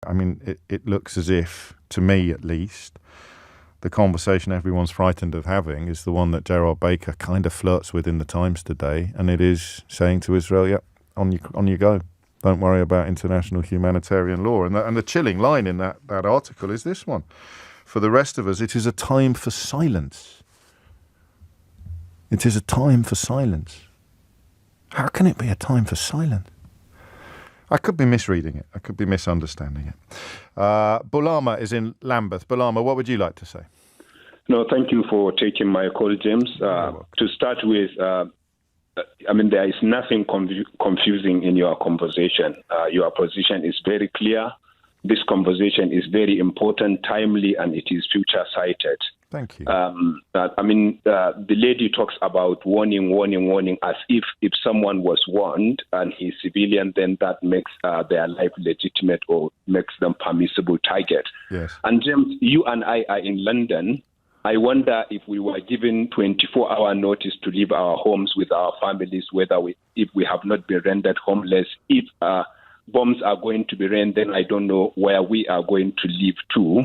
I mean, it looks as if, to me at least, the conversation everyone's frightened of having is the one that Gerard Baker kind of flirts with in the Times today, and it is saying to Israel, "Yeah, on you go. Don't worry about international humanitarian law." And the chilling line in that article is this one: "For the rest of us, it is a time for silence. It is a time for silence." How can it be a time for silence? I could be misreading it. I could be misunderstanding it. Bulama is in Lambeth. Bulama, what would you like to say? No, thank you for taking my call, James. To start with, there is nothing confusing in your conversation. Your position is very clear. This conversation is very important, timely, and it is future-sighted. Thank you. The lady talks about warning, as if someone was warned and he's civilian, then that makes their life legitimate or makes them permissible target. Yes. And James, you and I are in London. I wonder if we were given 24-hour notice to leave our homes with our families, if we have not been rendered homeless, if bombs are going to be rained, then I don't know where we are going to live to.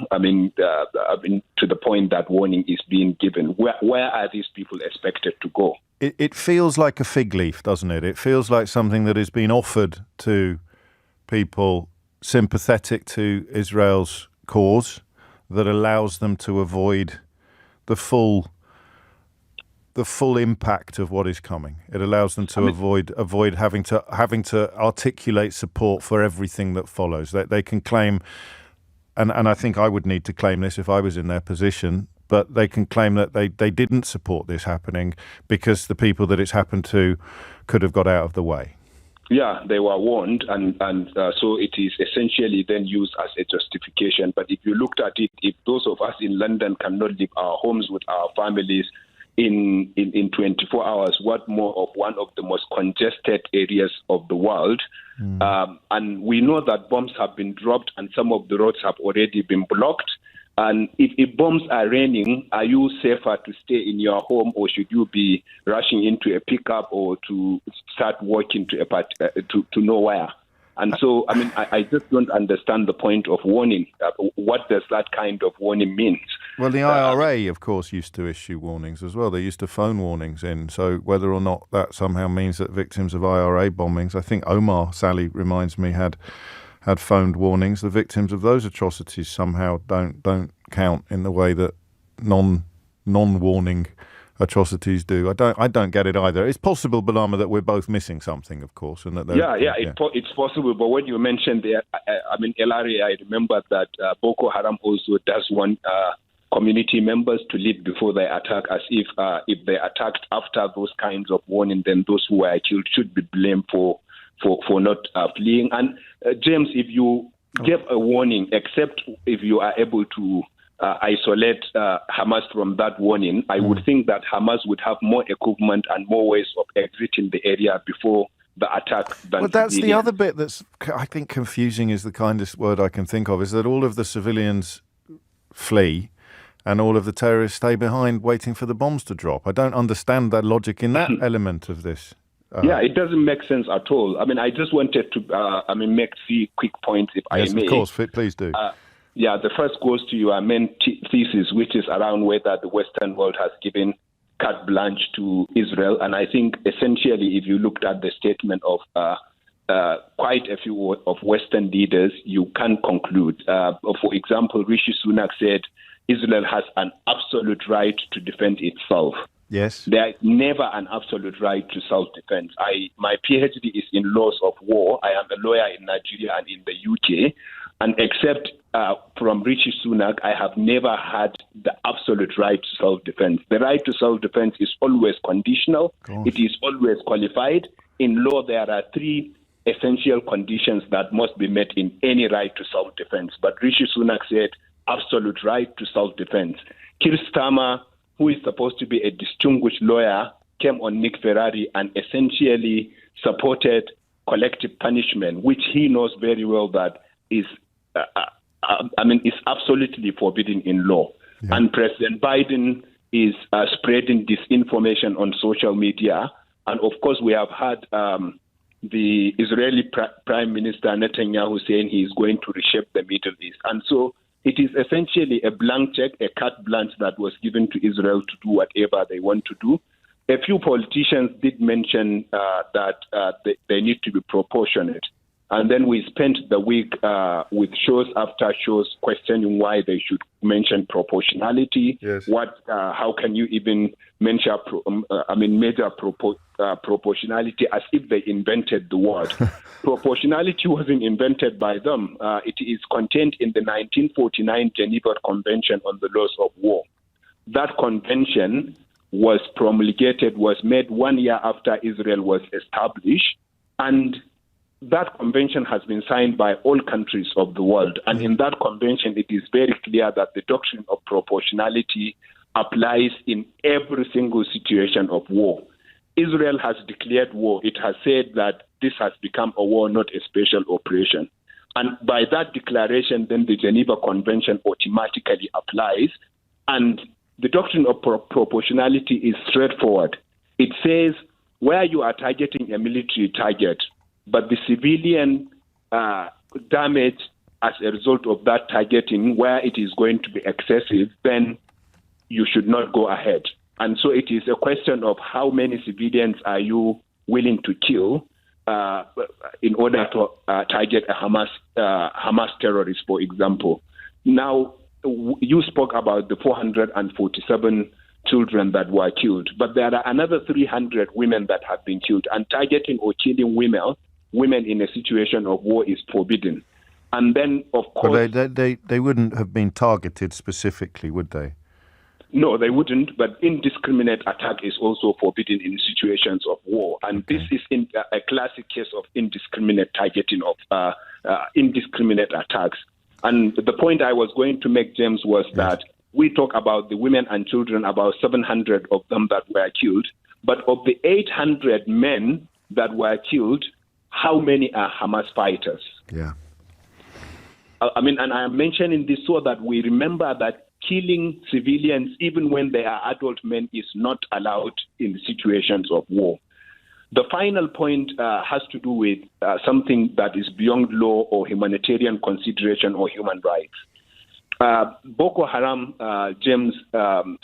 To the point that warning is being given. Where are these people expected to go? It feels like a fig leaf, doesn't it? It feels like something that has been offered to people sympathetic to Israel's cause that allows them to avoid the full impact of what is coming. It allows them to avoid having to articulate support for everything that follows. They can claim, and I think I would need to claim this if I was in their position, but they can claim that they didn't support this happening because the people that it's happened to could have got out of the way. Yeah, they were warned, and so it is essentially then used as a justification. But if you looked at it, if those of us in London cannot leave our homes with our families in 24 hours, what more of one of the most congested areas of the world? And we know that bombs have been dropped and some of the roads have already been blocked. And if bombs are raining, are you safer to stay in your home, or should you be rushing into a pickup or to start walking to nowhere? And so, I just don't understand the point of warning. What does that kind of warning mean? Well, the IRA, of course, used to issue warnings as well. They used to phone warnings in. So whether or not that somehow means that victims of IRA bombings, I think Omar, Sally reminds me, had phoned warnings. The victims of those atrocities somehow don't count in the way that non-warning atrocities do. I don't get it either. It's possible, Bulama, that we're both missing something, of course, and that it's possible. But when you mentioned Elari, I remember that Boko Haram also does want community members to leave before they attack, as if they attacked after those kinds of warning, then those who were killed should be blamed for not fleeing. And James, if you give a warning, except if you are able to isolate Hamas from that warning, I would think that Hamas would have more equipment and more ways of exiting the area before the attack. But that's the other bit that's, I think, confusing is the kindest word I can think of, is that all of the civilians flee and all of the terrorists stay behind waiting for the bombs to drop. I don't understand that logic in that element of this. It doesn't make sense at all. I just wanted to make 3 quick points, if I may. Yes, of course. Please do. The first goes to your main thesis, which is around whether the Western world has given carte blanche to Israel. And I think essentially, if you looked at the statement of quite a few of Western leaders, you can conclude. For example, Rishi Sunak said Israel has an absolute right to defend itself. Yes. There is never an absolute right to self-defense. My PhD is in laws of war. I am a lawyer in Nigeria and in the UK. And except from Rishi Sunak, I have never had the absolute right to self-defense. The right to self-defense is always conditional. Gosh. It is always qualified. In law, there are 3 essential conditions that must be met in any right to self-defense. But Rishi Sunak said absolute right to self-defense. Keir Starmer, who is supposed to be a distinguished lawyer, came on Nick Ferrari and essentially supported collective punishment, which he knows very well that is absolutely forbidden in law. Yeah. And President Biden is spreading disinformation on social media. And of course, we have had the Israeli Prime Minister Netanyahu saying he is going to reshape the Middle East. And so it is essentially a blank check, a carte blanche that was given to Israel to do whatever they want to do. A few politicians did mention that they need to be proportionate. And then we spent the week with shows after shows questioning why they should mention proportionality. Yes. How can you even measure proportionality as if they invented the word? Proportionality wasn't invented by them. It is contained in the 1949 Geneva Convention on the Laws of War. That convention was made 1 year after Israel was established, and that convention has been signed by all countries of the world. And in that convention, it is very clear that the doctrine of proportionality applies in every single situation of war. Israel has declared war. It has said that this has become a war, not a special operation. And by that declaration, then the Geneva Convention automatically applies. And the doctrine of proportionality is straightforward. It says where you are targeting a military target, but the civilian damage as a result of that targeting, where it is going to be excessive, then you should not go ahead. And so it is a question of how many civilians are you willing to kill in order to target a Hamas terrorist, for example. Now, you spoke about the 447 children that were killed, but there are another 300 women that have been killed, and targeting or killing women in a situation of war is forbidden. And then, of course... But they wouldn't have been targeted specifically, would they? No, they wouldn't, but indiscriminate attack is also forbidden in situations of war. And this is a classic case of indiscriminate targeting of indiscriminate attacks. And the point I was going to make, James, was that we talk about the women and children, about 700 of them that were killed. But of the 800 men that were killed, how many are Hamas fighters? Yeah. And I am mentioning this so that we remember that killing civilians, even when they are adult men, is not allowed in situations of war. The final point has to do with something that is beyond law or humanitarian consideration or human rights. Boko Haram, James,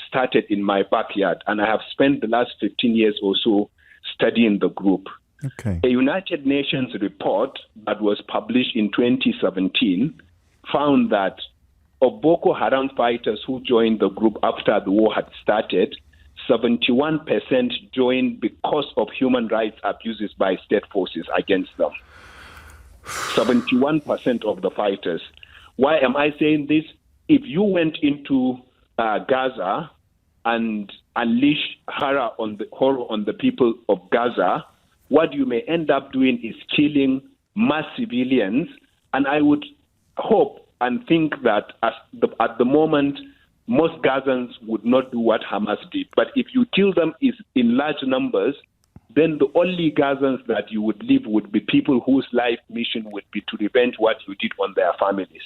started in my backyard, and I have spent the last 15 years or so studying the group. Okay. A United Nations report that was published in 2017 found that of Boko Haram fighters who joined the group after the war had started, 71% joined because of human rights abuses by state forces against them. 71% of the fighters. Why am I saying this? If you went into Gaza and unleashed horror on the people of Gaza, what you may end up doing is killing mass civilians. And I would hope and think that at the moment, most Gazans would not do what Hamas did. But if you kill them in large numbers, then the only Gazans that you would leave would be people whose life mission would be to revenge what you did on their families.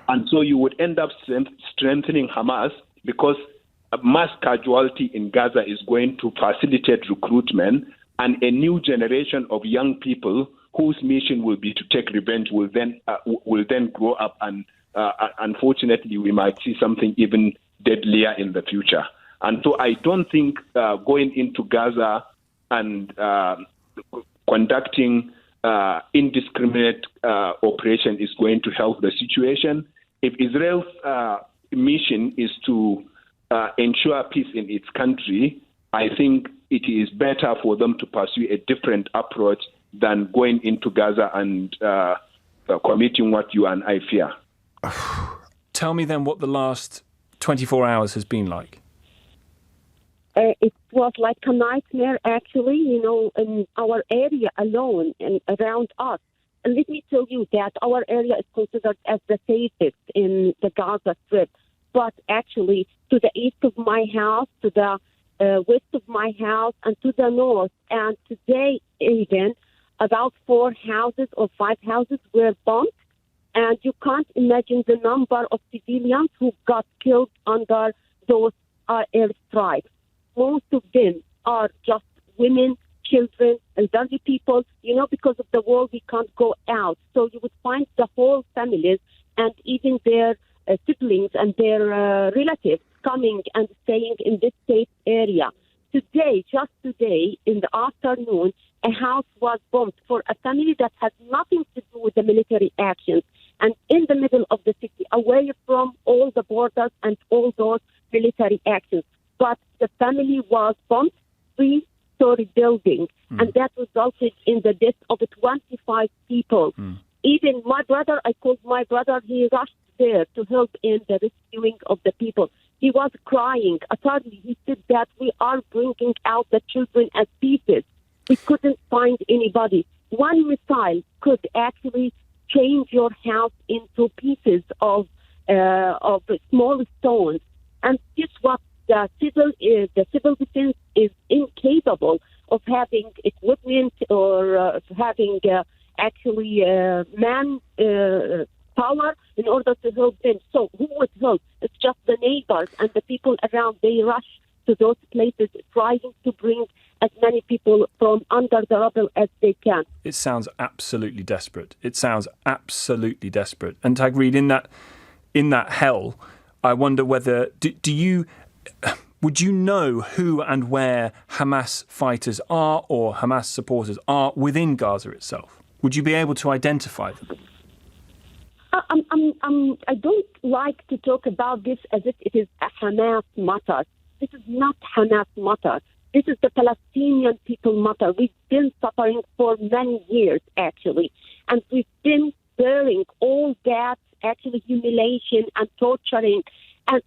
And so you would end up strengthening Hamas, because mass casualty in Gaza is going to facilitate recruitment, and a new generation of young people whose mission will be to take revenge will then grow up, and unfortunately we might see something even deadlier in the future. And so I don't think going into Gaza and conducting indiscriminate operation is going to help the situation. If Israel's mission is to ensure peace in its country, I think it is better for them to pursue a different approach than going into Gaza and committing what you and I fear. Tell me then what the last 24 hours has been like. It was like a nightmare, actually, in our area alone and around us. And let me tell you that our area is considered as the safest in the Gaza Strip. But actually, to the east of my house, to the west of my house, and to the north, and today even, about 4 houses or 5 houses were bombed. And you can't imagine the number of civilians who got killed under those airstrikes. Most of them are just women, children, elderly people. Because of the war, we can't go out. So you would find the whole families and even their siblings and their relatives coming and staying in this safe area. Just today, in the afternoon, a house was bombed for a family that has nothing to do with the military actions, and in the middle of the city, away from all the borders and all those military actions. But the family was bombed, 3-story building, and that resulted in the death of 25 people. Even my brother, I called my brother, he rushed there to help in the rescuing of the people. He was crying. Suddenly, he said that we are bringing out the children as pieces. We couldn't find anybody. One missile could actually change your house into pieces of small stones. And this what the civil defense is incapable of having equipment or having man power in order to help them. So who would help? It's just the neighbors and the people around. They rush to those places trying to bring as many people from under the rubble as they can. It sounds absolutely desperate. And Tagreed, in that hell, I wonder whether would you know who and where Hamas fighters are or Hamas supporters are within Gaza itself? Would you be able to identify them? I don't like to talk about this as if it is a Hamas matter. This is not Hamas matter. This is the Palestinian people matter. We've been suffering for many years, actually, and we've been bearing all that actually humiliation and torturing. And,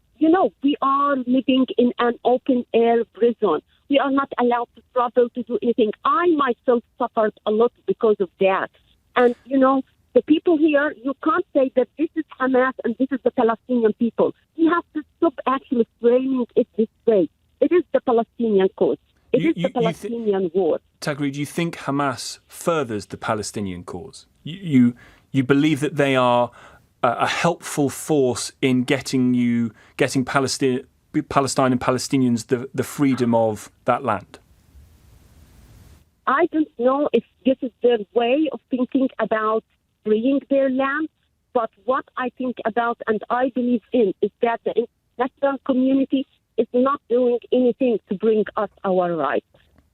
we are living in an open-air prison. We are not allowed to travel to do anything. I myself suffered a lot because of that. And, the people here, you can't say that this is Hamas and this is the Palestinian people. We have to stop actually framing it this way. It is the Palestinian cause. It is the Palestinian war. Tagreed, do you think Hamas furthers the Palestinian cause? You believe that they are a helpful force in getting Palestine and Palestinians the freedom of that land? I don't know if this is their way of thinking about freeing their land, but what I think about and I believe in is that the international community is not doing anything to bring us our rights.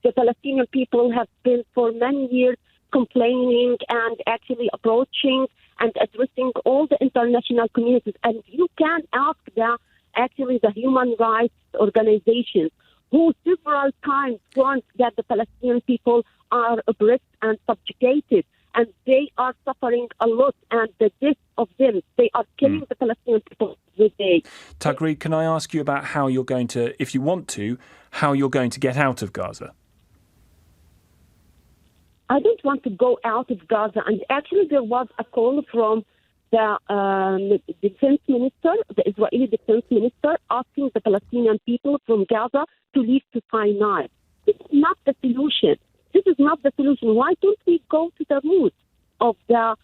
The Palestinian people have been for many years complaining and actually approaching and addressing all the international communities. And you can ask the human rights organizations who several times warned that the Palestinian people are oppressed and subjugated. And they are suffering a lot, and the death of them, they are killing the Palestinian people every day. Tagreed, can I ask you about how you're going to, if you want to, how you're going to get out of Gaza? I don't want to go out of Gaza. And actually, there was a call from the defense minister, the Israeli defense minister, asking the Palestinian people from Gaza to leave to Sinai. This is not the solution. This is not the solution. Why don't we go to the root of the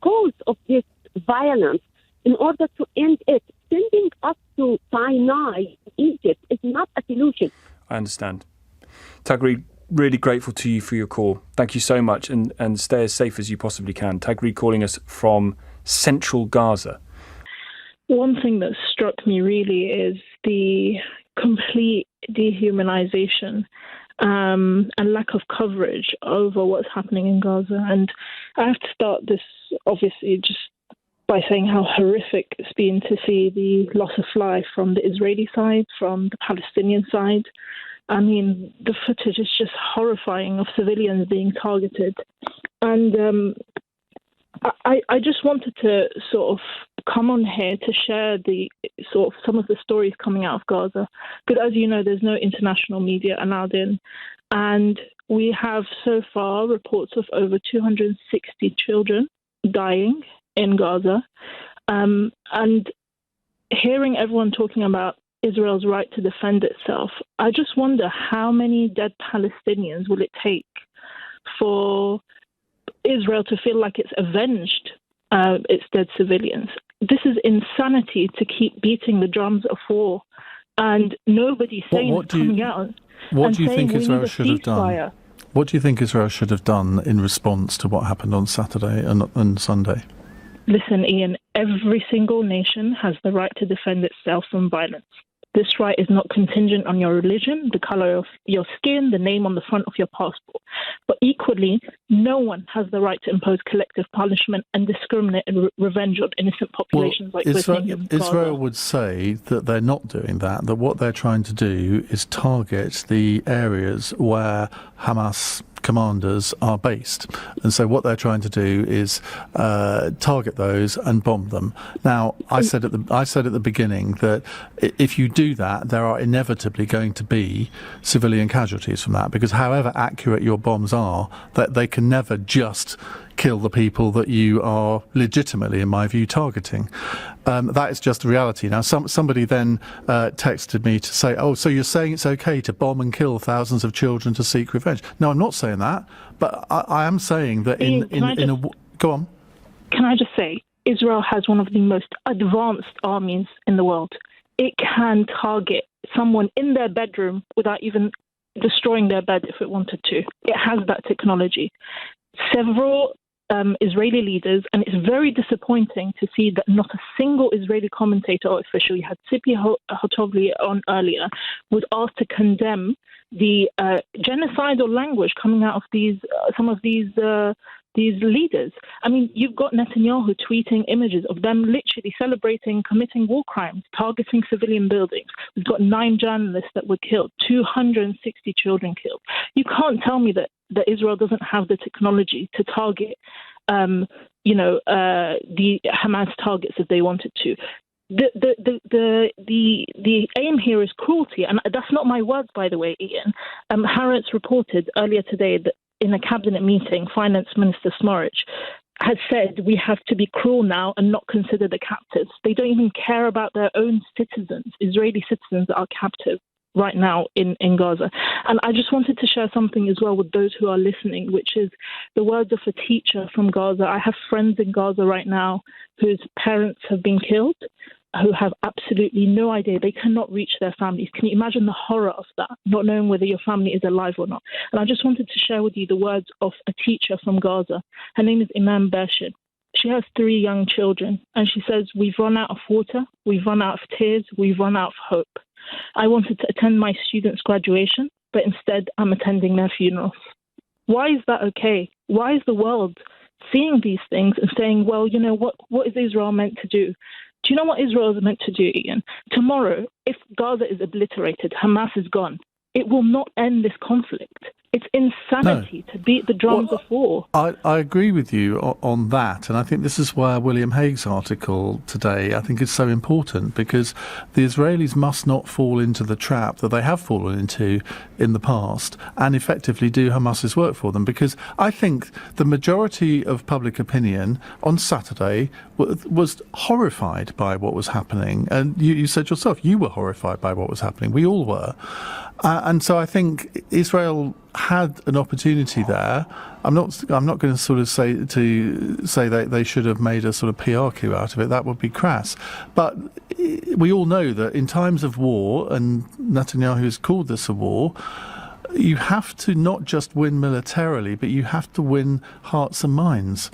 cause of this violence in order to end it? Sending us to Sinai, Egypt, is not a solution. I understand. Tagreed, really grateful to you for your call. Thank you so much, and stay as safe as you possibly can. Tagreed calling us from central Gaza. One thing that struck me really is the complete dehumanization and lack of coverage over what's happening in Gaza. And I have to start this, obviously, just by saying how horrific it's been to see the loss of life from the Israeli side, from the Palestinian side. I mean, the footage is just horrifying of civilians being targeted. And I just wanted to sort of come on here to share the sort of some of the stories coming out of Gaza. Because as you know, there's no international media allowed in. And we have so far reports of over 260 children dying in Gaza. And hearing everyone talking about Israel's right to defend itself, I just wonder how many dead Palestinians will it take for Israel to feel like it's avenged its dead civilians. This is insanity to keep beating the drums of war, and nobody's saying coming out. What do you think Israel should have done? What do you think Israel should have done in response to what happened on Saturday and Sunday? Listen, Ian, every single nation has the right to defend itself from violence. This right is not contingent on your religion, the color of your skin, the name on the front of your passport. But equally, no one has the right to impose collective punishment and discriminate and revenge on innocent populations like we're seeing in Gaza. Israel would say that they're not doing that, that what they're trying to do is target the areas where Hamas commanders are based, and so what they're trying to do is target those and bomb them. Now, I said at the beginning that if you do that, there are inevitably going to be civilian casualties from that, because however accurate your bombs are, that they can never just kill the people that you are legitimately, in my view, targeting. That is just the reality. Now, somebody then texted me to say, oh, so you're saying it's okay to bomb and kill thousands of children to seek revenge? No, I'm not saying that, but I am saying that go on. Can I just say, Israel has one of the most advanced armies in the world. It can target someone in their bedroom without even destroying their bed if it wanted to. It has that technology. Several Israeli leaders, and it's very disappointing to see that not a single Israeli commentator or official, you had Tzipi Hotovli on earlier, was asked to condemn the genocidal language coming out of some of these leaders. I mean, you've got Netanyahu tweeting images of them literally celebrating, committing war crimes, targeting civilian buildings. We've got 9 journalists that were killed, 260 children killed. You can't tell me that Israel doesn't have the technology to target, the Hamas targets if they wanted to. The aim here is cruelty, and that's not my words, by the way, Ian. Haaretz reported earlier today that in a cabinet meeting, Finance Minister Smotrich had said we have to be cruel now and not consider the captives. They don't even care about their own citizens, Israeli citizens that are captive right now in Gaza. And I just wanted to share something as well with those who are listening, which is the words of a teacher from Gaza. I have friends in Gaza right now whose parents have been killed, who have absolutely no idea. They cannot reach their families. Can you imagine the horror of that, not knowing whether your family is alive or not? And I just wanted to share with you the words of a teacher from Gaza. Her name is Imam Bershid. She has 3 young children, and she says, we've run out of water, we've run out of tears, we've run out of hope. I wanted to attend my students' graduation, but instead I'm attending their funerals. Why is that okay? Why is the world seeing these things and saying, well, you know, what is Israel meant to do? Do you know what Israel is meant to do, Ian? Tomorrow, if Gaza is obliterated, Hamas is gone, it will not end this conflict. It's insanity to beat the drums of war. I agree with you on that, and I think this is why William Hague's article today, I think, is so important, because the Israelis must not fall into the trap that they have fallen into in the past and effectively do Hamas's work for them, because I think the majority of public opinion on Saturday was horrified by what was happening, and you said yourself you were horrified by what was happening. We all were. And so I think Israel had an opportunity there. I'm not going to sort of say that they should have made a sort of PR coup out of it. That would be crass. But we all know that in times of war, and Netanyahu has called this a war, you have to not just win militarily, but you have to win hearts and minds.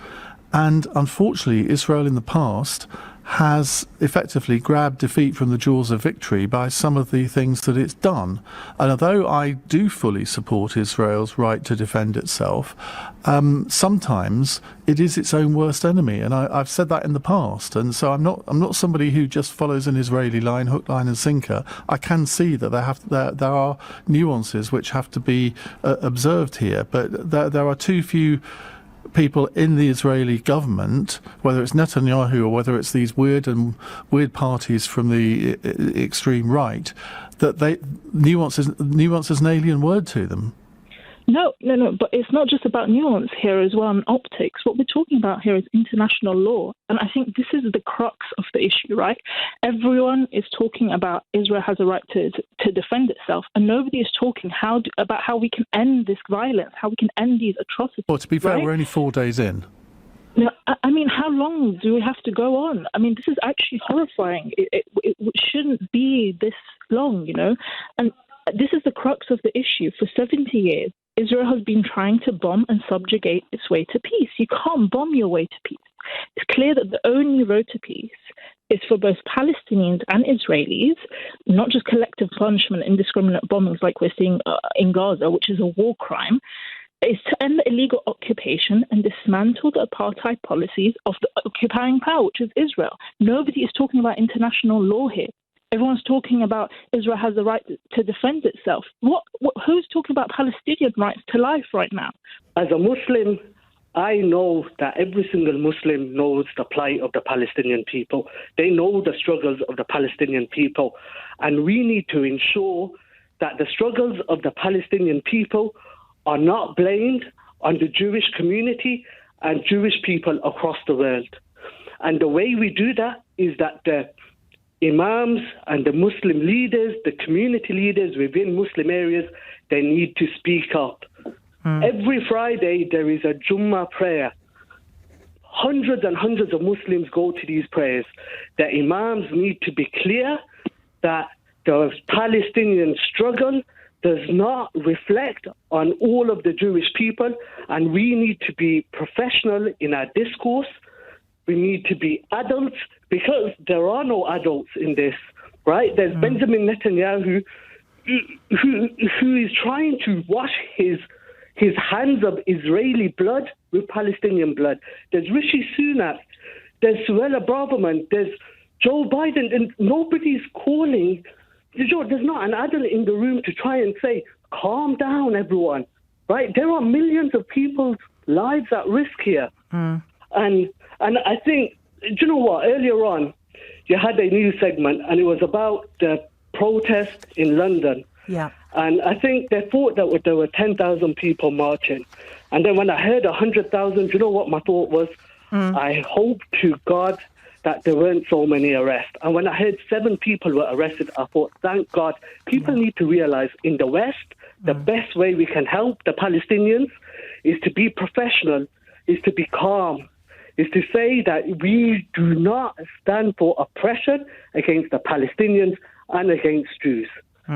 And unfortunately, Israel in the past has effectively grabbed defeat from the jaws of victory by some of the things that it's done. And although I do fully support Israel's right to defend itself, sometimes it is its own worst enemy, and I've said that in the past. And so I'm not somebody who just follows an Israeli line, hook, line, and sinker. I can see that there are nuances which have to be observed here, but there are too few people in the Israeli government, whether it's Netanyahu or whether it's these weird parties from the extreme right, that nuance is an alien word to them. No, but it's not just about nuance here as well and optics. What we're talking about here is international law. And I think this is the crux of the issue, right? Everyone is talking about Israel has a right to defend itself, and nobody is talking about how we can end this violence, how we can end these atrocities. Well, to be fair, right? We're only 4 days in. No, I mean, how long do we have to go on? I mean, this is actually horrifying. It shouldn't be this long, you know? And this is the crux of the issue. For 70 years, Israel has been trying to bomb and subjugate its way to peace. You can't bomb your way to peace. It's clear that the only road to peace is for both Palestinians and Israelis, not just collective punishment, indiscriminate bombings like we're seeing in Gaza, which is a war crime, is to end the illegal occupation and dismantle the apartheid policies of the occupying power, which is Israel. Nobody is talking about international law here. Everyone's talking about Israel has the right to defend itself. Who's talking about Palestinian rights to life right now? As a Muslim, I know that every single Muslim knows the plight of the Palestinian people. They know the struggles of the Palestinian people. And we need to ensure that the struggles of the Palestinian people are not blamed on the Jewish community and Jewish people across the world. And the way we do that is that the imams and the Muslim leaders, the community leaders within Muslim areas, they need to speak up. Every Friday, there is a Jummah prayer. Hundreds and hundreds of Muslims go to these prayers. The imams need to be clear that the Palestinian struggle does not reflect on all of the Jewish people, and we need to be professional in our discourse. We need to be adults, because there are no adults in this, right? There's Benjamin Netanyahu who is trying to wash his hands of Israeli blood with Palestinian blood. There's Rishi Sunak, there's Suella Braverman, there's Joe Biden, and nobody's calling. There's not an adult in the room to try and say, calm down, everyone, right? There are millions of people's lives at risk here. And I think, do you know what? Earlier on, you had a news segment, and it was about the protest in London. Yeah. And I think they thought that there were 10,000 people marching. And then when I heard 100,000, do you know what my thought was? I hope to God that there weren't so many arrests. And when I heard 7 people were arrested, I thought, thank God. People need to realize in the West, the best way we can help the Palestinians is to be professional, is to be calm, is to say that we do not stand for oppression against the Palestinians and against Jews.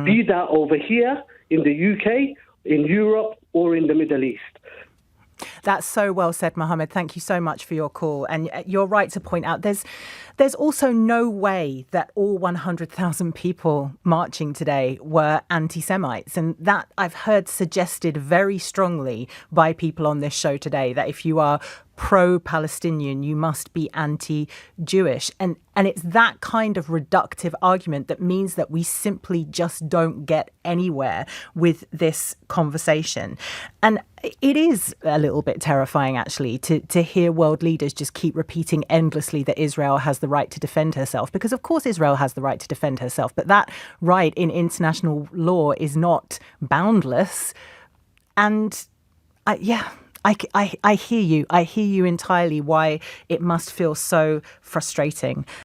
Be that over here in the UK, in Europe, or in the Middle East. That's so well said, Mohammed. Thank you so much for your call. And you're right to point out there's also no way that all 100,000 people marching today were anti-Semites. And that I've heard suggested very strongly by people on this show today, that if you are pro-Palestinian, you must be anti-Jewish. And it's that kind of reductive argument that means that we simply just don't get anywhere with this conversation. And it is a little bit terrifying, actually, to hear world leaders just keep repeating endlessly that Israel has the right to defend herself, because of course Israel has the right to defend herself, but that right in international law is not boundless. And I hear you. I hear you entirely why it must feel so frustrating.